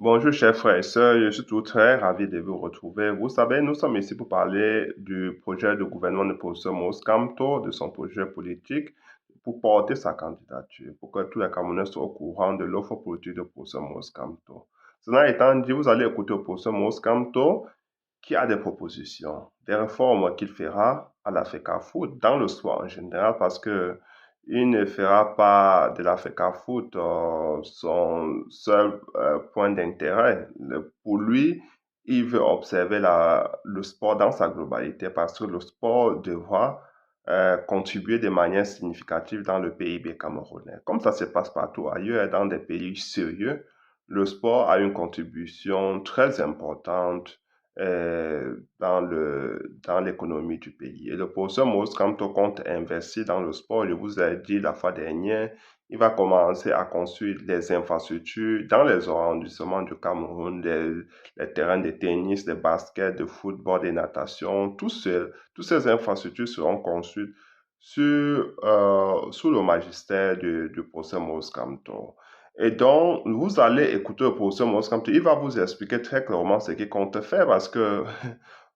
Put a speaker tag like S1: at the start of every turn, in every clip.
S1: Bonjour chers frères et sœurs, je suis tout très ravi de vous retrouver. Vous savez, nous sommes ici pour parler du projet de gouvernement de professeur Maurice Kamto, de son projet politique, pour porter sa candidature, pour que tous les Camerounais soient au courant de l'offre politique de professeur Maurice Kamto. Cela étant dit, vous allez écouter le professeur Maurice Kamto qui a des propositions, des réformes qu'il fera à la FECAFOOT dans le sport en général parce que il ne fera pas de la FECAFOOT son seul point d'intérêt. Pour lui, il veut observer le sport dans sa globalité parce que le sport devra contribuer de manière significative dans le PIB camerounais. Comme ça se passe partout ailleurs, dans des pays sérieux, le sport a une contribution très importante dans l'économie du pays. Et le professeur Maurice Kamto compte investir dans le sport. Je vous ai dit la fois dernière, il va commencer à construire des infrastructures dans les arrondissements du Cameroun, les terrains de tennis, de basket, de football, de natation. Toutes ces infrastructures seront construites sous le magistère du professeur Maurice Kamto. Et donc, vous allez écouter le professeur Maurice Kamto. Il va vous expliquer très clairement ce qu'il compte faire parce que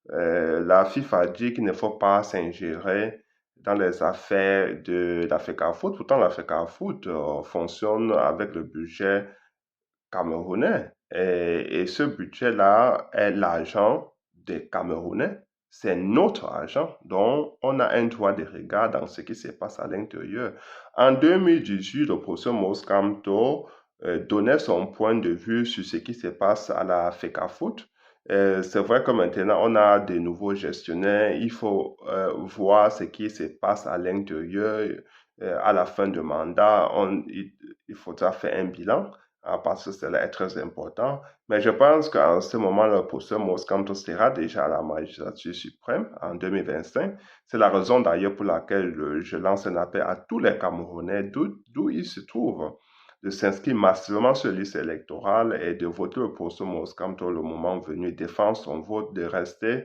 S1: la FIFA dit qu'il ne faut pas s'ingérer dans les affaires de l'Africa Foot. Pourtant, l'Africa Foot fonctionne avec le budget camerounais. Et ce budget-là est l'argent des Camerounais. C'est notre argent. Donc, on a un droit de regard dans ce qui se passe à l'intérieur. En 2018, le professeur Maurice Kamto donnait son point de vue sur ce qui se passe à la FECAFOOT. C'est vrai que maintenant, on a de nouveaux gestionnaires. Il faut voir ce qui se passe à l'intérieur. À la fin du mandat, il faudra faire un bilan parce que cela est très important. Mais je pense qu'en ce moment, le professeur Maurice Kamto sera déjà à la magistrature suprême en 2025. C'est la raison d'ailleurs pour laquelle je lance un appel à tous les Camerounais, d'où ils se trouvent, de s'inscrire massivement sur la liste électorale et de voter le professeur Maurice Kamto le moment venu, défendre son vote, de rester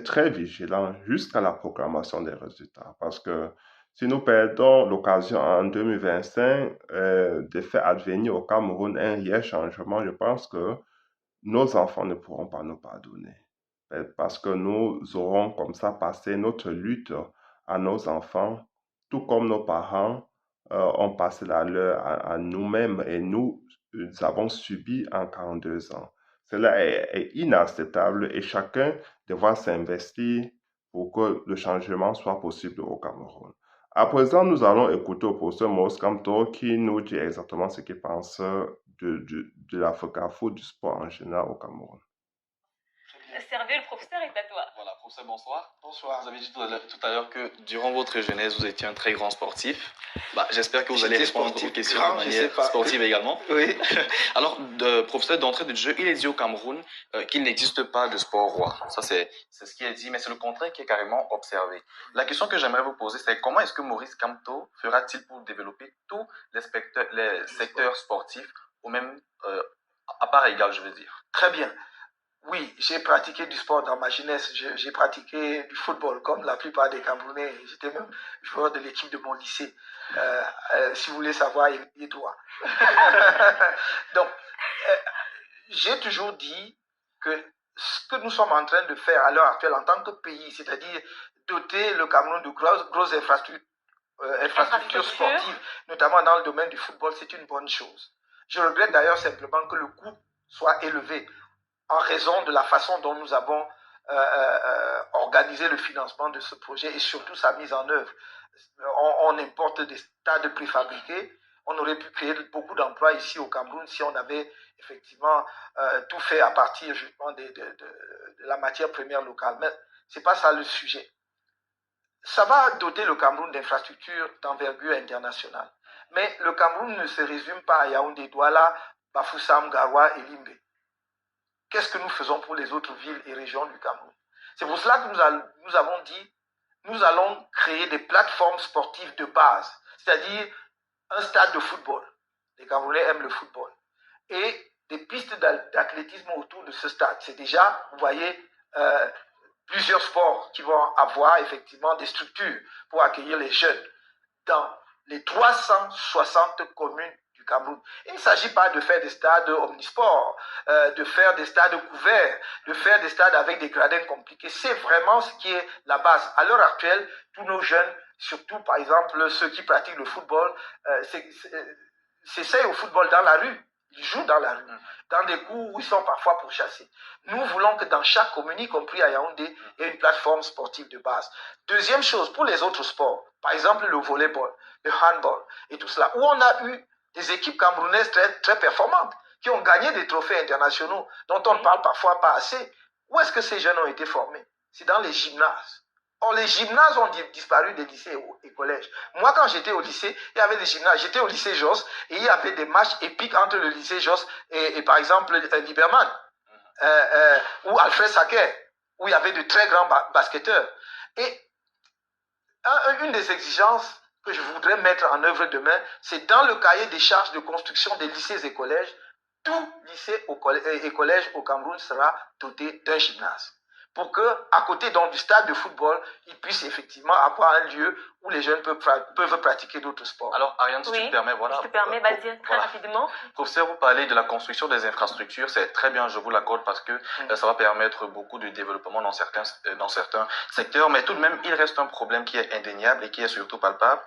S1: très vigilant jusqu'à la proclamation des résultats. Parce que si nous perdons l'occasion en 2025 de faire advenir au Cameroun un réel changement, je pense que nos enfants ne pourront pas nous pardonner. Parce que nous aurons comme ça passé notre lutte à nos enfants, tout comme nos parents ont passé la leur à nous-mêmes et nous avons subi en 42 ans. Cela est inacceptable et chacun devra s'investir pour que le changement soit possible au Cameroun. À présent, nous allons écouter le professeur Maurice Kamto qui nous dit exactement ce qu'il pense de l'Africa Foot, du sport en général au Cameroun.
S2: Servez, le professeur est à toi.
S3: Voilà, professeur, bonsoir. Bonsoir. Vous avez dit tout à l'heure que durant votre jeunesse, vous étiez un très grand sportif. J'espère que vous allez répondre aux questions de manière sportive également.
S4: Oui.
S3: Alors, professeur, d'entrée de jeu, il est dit au Cameroun qu'il n'existe pas de sport roi. Ça, c'est ce qui est dit, mais c'est le contraire qui est carrément observé. La question que j'aimerais vous poser, c'est comment est-ce que Maurice Kamto fera-t-il pour développer tous les secteurs sportifs au même, à part égale, je veux dire.
S4: Très bien. Oui, j'ai pratiqué du sport dans ma jeunesse. J'ai pratiqué du football, comme la plupart des Camerounais. J'étais même joueur de l'équipe de mon lycée. Si vous voulez savoir, aidez-toi. Donc, j'ai toujours dit que ce que nous sommes en train de faire à l'heure actuelle en tant que pays, c'est-à-dire doter le Cameroun de grosses infrastructures sportives, notamment dans le domaine du football, c'est une bonne chose. Je regrette d'ailleurs simplement que le coût soit élevé en raison de la façon dont nous avons organisé le financement de ce projet et surtout sa mise en œuvre. On importe des stades préfabriqués. On aurait pu créer beaucoup d'emplois ici au Cameroun si on avait effectivement tout fait à partir justement de la matière première locale. Mais ce n'est pas ça le sujet. Ça va doter le Cameroun d'infrastructures d'envergure internationale. Mais le Cameroun ne se résume pas à Yaoundé, Douala, Bafoussam, Garoua et Limbe. Qu'est-ce que nous faisons pour les autres villes et régions du Cameroun? C'est pour cela que nous avons dit, nous allons créer des plateformes sportives de base, c'est-à-dire un stade de football. Les Camerounais aiment le football. Et des pistes d'athlétisme autour de ce stade. C'est déjà, vous voyez, plusieurs sports qui vont avoir effectivement des structures pour accueillir les jeunes dans les 360 communes du du Cameroun. Il ne s'agit pas de faire des stades omnisports, de faire des stades couverts, de faire des stades avec des gradins compliqués. C'est vraiment ce qui est la base. À l'heure actuelle, tous nos jeunes, surtout par exemple ceux qui pratiquent le football, s'essayent au football dans la rue. Ils jouent dans la rue, dans des cours où ils sont parfois pourchassés. Nous voulons que dans chaque commune, y compris à Yaoundé, il y ait une plateforme sportive de base. Deuxième chose, pour les autres sports, par exemple le volleyball, le handball et tout cela, où on a eu des équipes camerounaises très, très performantes, qui ont gagné des trophées internationaux, dont on ne parle parfois pas assez. Où est-ce que ces jeunes ont été formés? C'est dans les gymnases. Or, les gymnases ont disparu des lycées et collèges. Moi, quand j'étais au lycée, il y avait des gymnases. J'étais au lycée Jos et il y avait des matchs épiques entre le lycée Jos et par exemple, Liberman ou Alfred Saker, où il y avait de très grands basketteurs. Et une des exigences que je voudrais mettre en œuvre demain, c'est dans le cahier des charges de construction des lycées et collèges, tout lycée et collège au Cameroun sera doté d'un gymnase. Pour que, à côté donc du stade de football, ils puissent effectivement avoir un lieu où les jeunes peuvent pratiquer d'autres sports.
S3: Alors, Ariane, si tu te permets, voilà.
S2: Si tu te permets, vas-y, très rapidement.
S3: Professeur, vous parlez de la construction des infrastructures, c'est très bien, je vous l'accorde, parce que ça va permettre beaucoup de développement dans certains secteurs, mais tout de même, il reste un problème qui est indéniable et qui est surtout palpable.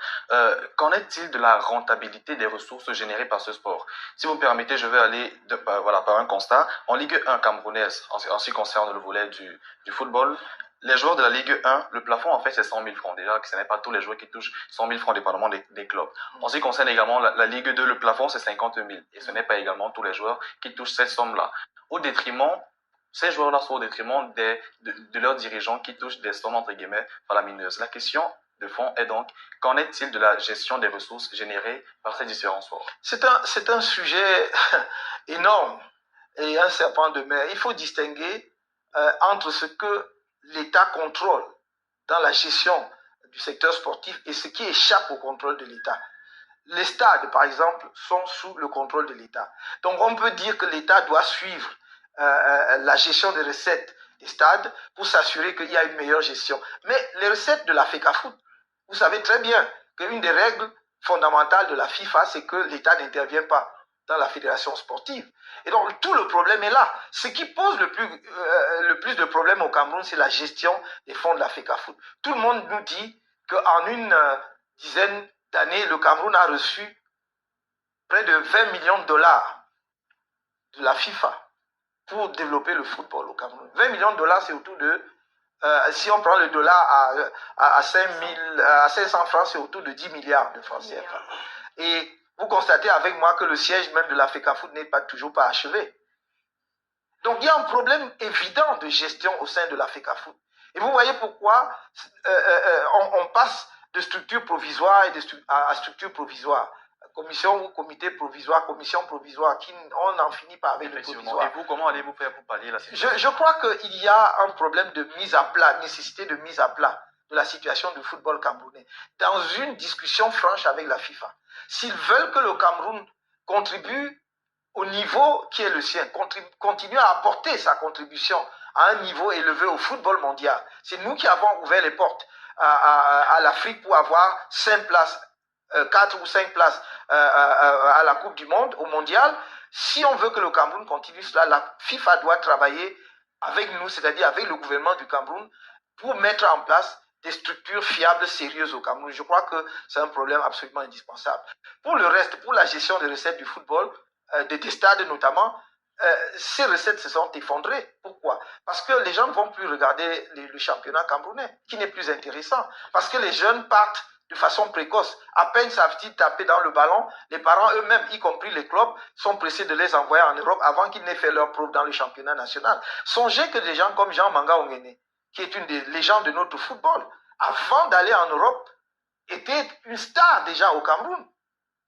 S3: Qu'en est-il de la rentabilité des ressources générées par ce sport? Si vous me permettez, je vais aller par un constat. En Ligue 1 camerounaise, en ce qui concerne le volet du football, les joueurs de la Ligue 1, le plafond en fait c'est 100 000 francs. Déjà que ce n'est pas tous les joueurs qui touchent 100 000 francs dépendamment des clubs. En ce qui concerne également la Ligue 2, le plafond c'est 50 000. Et ce n'est pas également tous les joueurs qui touchent cette somme-là. Ces joueurs-là sont au détriment de leurs dirigeants qui touchent des sommes entre guillemets faramineuses. La question de fond est donc, qu'en est-il de la gestion des ressources générées par ces différents sports?
S4: C'est un sujet énorme et un serpent de mer. Il faut distinguer entre ce que l'État contrôle dans la gestion du secteur sportif et ce qui échappe au contrôle de l'État. Les stades, par exemple, sont sous le contrôle de l'État. Donc on peut dire que l'État doit suivre la gestion des recettes des stades pour s'assurer qu'il y a une meilleure gestion. Mais les recettes de la FECAFOOT, vous savez très bien qu'une des règles fondamentales de la FIFA, c'est que l'État n'intervient pas dans la fédération sportive. Et donc, tout le problème est là. Ce qui pose le plus de problèmes au Cameroun, c'est la gestion des fonds de la FECAFOOT. Tout le monde nous dit qu'en une dizaine d'années, le Cameroun a reçu près de 20 millions de dollars de la FIFA pour développer le football au Cameroun. 20 millions de dollars, c'est autour de... si on prend le dollar à 500 francs, c'est autour de 10 milliards de francs CFA. Et vous constatez avec moi que le siège même de la FECAFOOT n'est toujours pas achevé. Donc il y a un problème évident de gestion au sein de la FECAFOOT. Et vous voyez pourquoi on passe de structure provisoire à structure provisoire. Commission ou comité provisoire, commission provisoire, on en finit pas avec le provisoire.
S3: Et vous, comment allez-vous faire pour pallier la situation?
S4: Je crois qu'il y a un problème de mise à plat, nécessité de mise à plat de la situation du football camerounais, dans une discussion franche avec la FIFA. S'ils veulent que le Cameroun contribue au niveau qui est le sien, continue à apporter sa contribution à un niveau élevé au football mondial, c'est nous qui avons ouvert les portes à l'Afrique pour avoir 5 places, 4 ou 5 places à la Coupe du Monde, au mondial. Si on veut que le Cameroun continue cela, la FIFA doit travailler avec nous, c'est-à-dire avec le gouvernement du Cameroun, pour mettre en place des structures fiables, sérieuses au Cameroun. Je crois que c'est un problème absolument indispensable. Pour le reste, pour la gestion des recettes du football, des stades notamment, ces recettes se sont effondrées. Pourquoi? Parce que les gens ne vont plus regarder le championnat camerounais, qui n'est plus intéressant. Parce que les jeunes partent de façon précoce. À peine savent-ils taper dans le ballon, les parents eux-mêmes, y compris les clubs, sont pressés de les envoyer en Europe avant qu'ils n'aient fait leur preuve dans le championnat national. Songez que des gens comme Jean Manga Ongene, qui est une des légendes de notre football, avant d'aller en Europe, était une star déjà au Cameroun.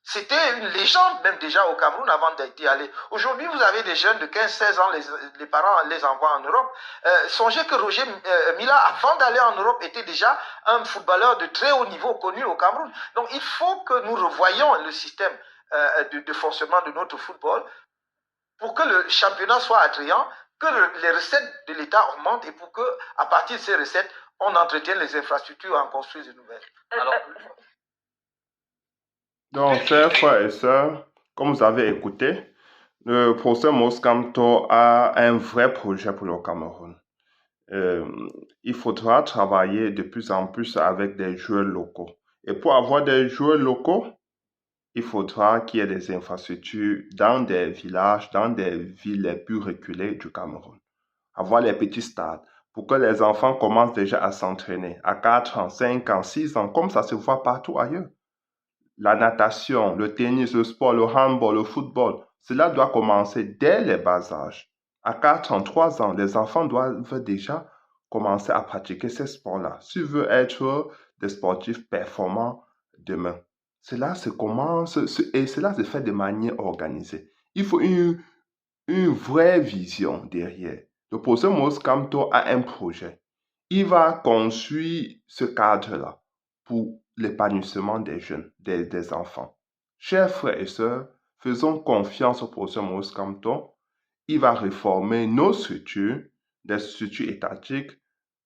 S4: C'était une légende même déjà au Cameroun avant d'y aller. Aujourd'hui, vous avez des jeunes de 15-16 ans, les parents les envoient en Europe. Songez que Roger Mila, avant d'aller en Europe, était déjà un footballeur de très haut niveau connu au Cameroun. Donc il faut que nous revoyions le système de fonctionnement de notre football pour que le championnat soit attrayant, que les recettes de l'État augmentent et pour que, à partir de ces recettes, on entretienne les infrastructures et en construise de nouvelles.
S1: Donc, chers frères et sœurs, Comme vous avez écouté, le professeur Maurice Kamto a un vrai projet pour le Cameroun. Euh, il faudra travailler de plus en plus avec des joueurs locaux. Et pour avoir des joueurs locaux, il faudra qu'il y ait des infrastructures dans des villages, dans des villes les plus reculées du Cameroun. Avoir les petits stades pour que les enfants commencent déjà à s'entraîner à 4 ans, 5 ans, 6 ans, comme ça se voit partout ailleurs. La natation, le tennis, le sport, le handball, le football, cela doit commencer dès les bas âges. À 4 ans, 3 ans, les enfants doivent déjà commencer à pratiquer ces sports-là. Si tu veux être des sportifs performants demain, cela se commence et cela se fait de manière organisée. Il faut une vraie vision derrière. Le professeur Maurice Kamto a un projet. Il va construire ce cadre-là pour l'épanouissement des jeunes, des enfants. Chers frères et sœurs, faisons confiance au professeur Maurice Kamto. Il va réformer nos structures, les structures étatiques,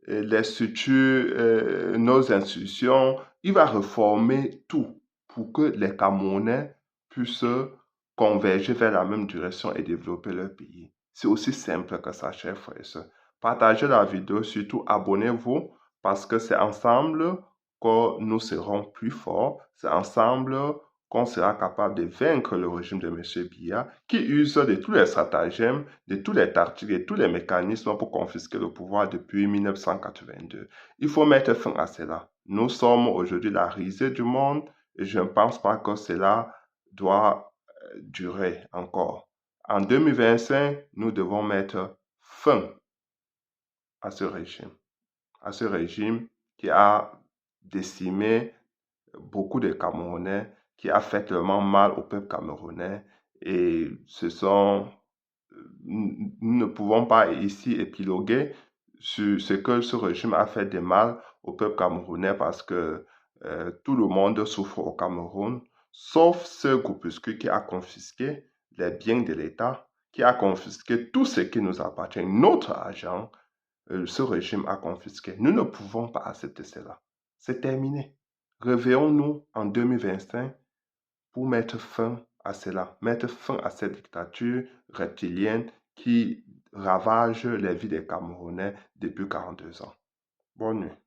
S1: les structures, nos institutions. Il va réformer tout pour que les Camerounais puissent converger vers la même direction et développer leur pays. C'est aussi simple que ça, chers frères et sœurs. Partagez la vidéo, surtout abonnez-vous parce que c'est ensemble que nous serons plus forts. C'est ensemble qu'on sera capable de vaincre le régime de M. Biya qui use de tous les stratagèmes, de tous les tactiques et tous les mécanismes pour confisquer le pouvoir depuis 1982. Il faut mettre fin à cela. Nous sommes aujourd'hui la risée du monde et je ne pense pas que cela doit durer encore. En 2025, nous devons mettre fin à ce régime qui a décimé beaucoup de Camerounais, qui a fait tellement mal au peuple camerounais. Et nous ne pouvons pas ici épiloguer sur ce que ce régime a fait de mal au peuple camerounais parce que tout le monde souffre au Cameroun, sauf ce groupuscule qui a confisqué les biens de l'État, qui a confisqué tout ce qui nous appartient, notre argent, ce régime a confisqué. Nous ne pouvons pas accepter cela. C'est terminé. Réveillons-nous en 2025 pour mettre fin à cela, mettre fin à cette dictature reptilienne qui ravage les vies des Camerounais depuis 42 ans. Bonne nuit.